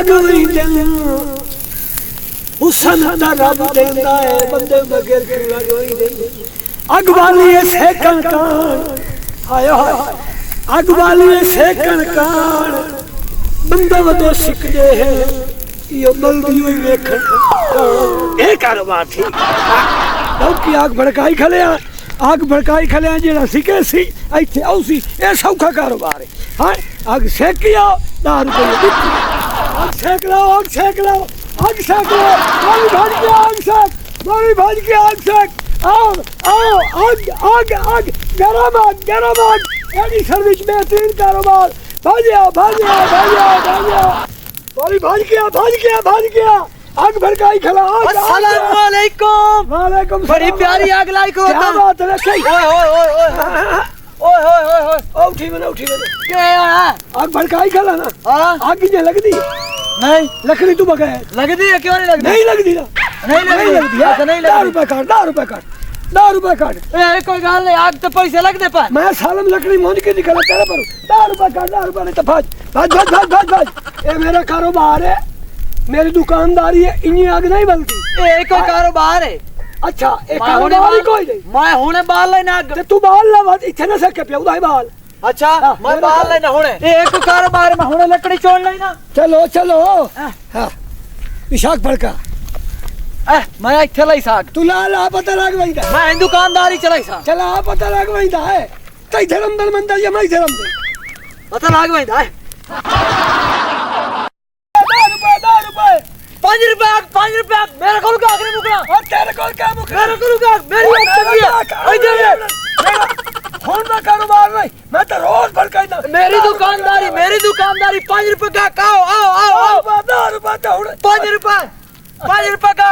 अगली दिन हुसन दा रब देंदा है बंदे बगैर किला कोई नहीं अग वाली सेकन कान हाय हाय अग वाली सेकन कान बंदा वदो सिकदे है यो बल्दी होई वेखण ए कारोबार थी लोकी आग भड़काई खले आग भड़काई खले जेड़ा सिके सी इथे औसी ए सौखा कारोबार है हां आग सेकिया 10 रुपए आग सेक लो आग सेक लो आग सेक लो मारी भाज के आग सेक मारी भाज के आग सेक आओ आओ आग आग आग गरम आग एडी सर्विस बेहतरीन कारोबार भाजिया भाजिया भाजिया भाजिया मारी भाज गया आग भड़काई खला अस्सलाम वालेकुम वालेकुम बड़ी प्यारी आग लाई को क्या बात है सही ओए उठी मैंने क्या है आग भड़काई खला ना हां आग की लग दी नहीं लकड़ी तू बगैर लगदी है क्यों नहीं लगदी नहीं लगदी ना नहीं लगदी अच्छा नहीं लगदी 10 रुपए काट ए कोई गाल नहीं आग तो पैसे लग दे पर मैं सालम लकड़ी मोड़ के निकला तेरे पर 10 रुपए नहीं तो भाज ये मेरा कारोबार है मेरी दुकानदारी है इन्हीं आग नहीं बलती ए कोई कारोबार है अच्छा एक कारोबार कोई नहीं मैं हुने बाल लेना आग ते तू बाल ला इथे ना सके पे उदाई बाल अच्छा मैं बाल लेना हुने ए कोई कारोबार में हुने लकड़ी छोड़ लेना चलो हां विशाख भड़का मैं इथे लाई साग तू ला पता लग वईदा मैं दुकानदारी चलाई सा चला पता लग वईदा है तई धर्म दल मंदल या मैं धर्म दे पता लग वईदा है 5 रुपए मेरे को का आखिरी मुकरा और तेरे को क्या मुकरा मेरे को का मेरी इधर फोन ना कारोबार नहीं मैं तो रोज भड़काई ना मेरी दुकानदारी 5 रुपए का आओ 10 रुपए का 5 रुपए का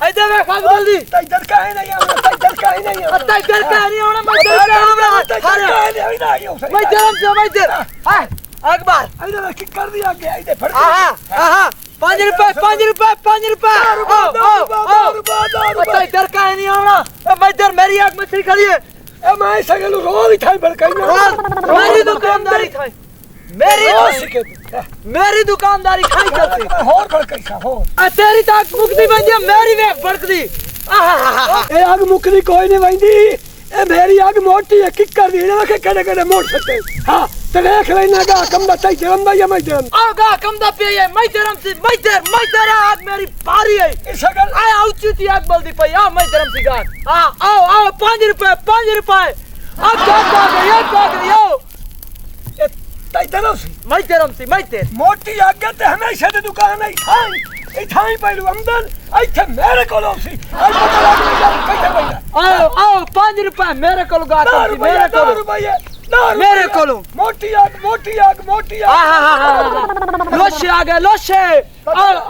इधर वे खाग जल्दी तई दरका है नहीं अत्ता इधर का नहीं होना मैं इधर अकबर इधर की कर दिया के इधर फड़ हां 5 रुपए अत्ता इधर का नहीं होना मैं इधर मेरी आंख में खड़ी है मैं सगल रोज ही थाई भड़काई ना मेरी दुकानदारी थाई मेरी दुकानदारी खाई चलती और भड़काई सा हो तेरी ताक मुक्ति बन जा मेरी वे भड़कदी ए आग मुक्ति कोई नहीं बंदी ए मेरी आग मोटी है किक कर दी ना के कड़े मोड़ सकते हां तो देख लेना गा कम बताई जरम दा या मैं जरम आगा कम दा पे ये मैं तेरा आग मेरी पारी है सगल आ औचिती आग बल्दी पे आ मैं तेरम सी गा हां आओ 5 रुपए अब क्या यो तई तरफ मैं तेरम सी मोटी आग ते हमेशा दी दुकान है थाई पहलू अंदर इथे मेरे को सी आज पता लग गया कैसे बैठा आओ 5 रुपए मेरे को गा मेरे को मेरे को मोटी आग लोशे आ गए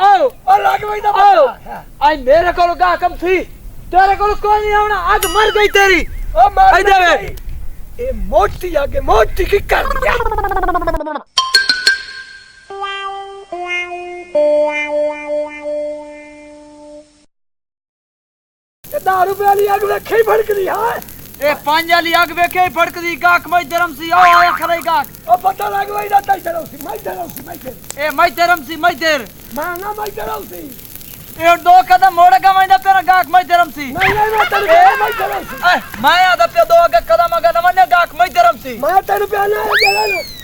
आओ लग गई आओ आई मेरे को गा कम थी तेरे को कोई नहीं आना आग मर गई तेरी ओ मार गई ए मोटी की कर दिया 10 रुपए वाली आग रखे भड़कदी है ए 5 वाली आग वेखे भड़कदी गाक मैं धर्म सी आओ आया खरे गाक ओ पता लग गई ना तई तरफ सी मैं ए मैं धर्म सी मैं ना मैं तरफ सी ए 2 कदम मोड़ का मैं पे गाक मैं धर्म सी नहीं मैं तरफ सी मैं आदा पे 2 कदम अगर मन गाक मैं धर्म सी मैं तरफ पे ना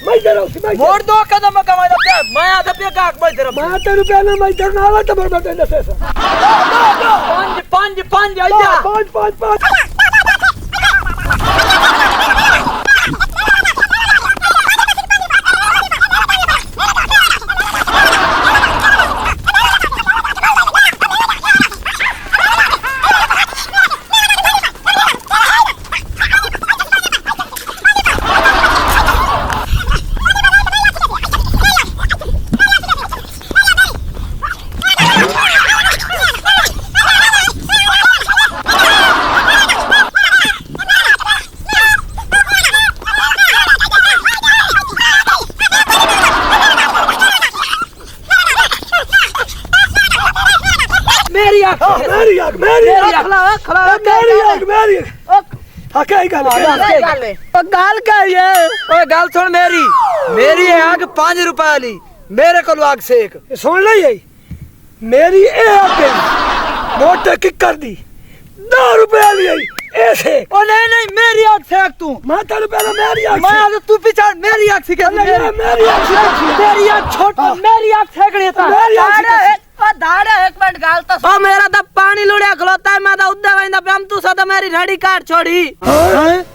मैं तरफ सी मोड़ 2 कदम का मैं पे मैं आदा पे गाक मैं धर्म मैं तरफ पे ना मैं धरना आवा तो बरबट न से 5 आजा 5 मेरी आग खला मेरी हां क्या गाल गाल क्या ये ओए गाल सुन मेरी है आग 5 रुपए वाली मेरे को आग सेक सुन ले मेरी ए आगे मोटे किकर दी 10 रुपए ली ऐसे ओ नहीं मेरी आग सेक तू मैं तेरे पहले मेरी आग मैं आज तू पीछे मेरी आग सेक मेरी आग से तेरी आग छोटा मेरी आग सेकनी था मेरी आग से दाड़े एक मिनट गाल तो ओ मेरा तो पानी लुड़िया खलोता है मैं तो उद्दा वहीं पे हम तू सा तो मेरी रड़ी काट छोड़ी हैं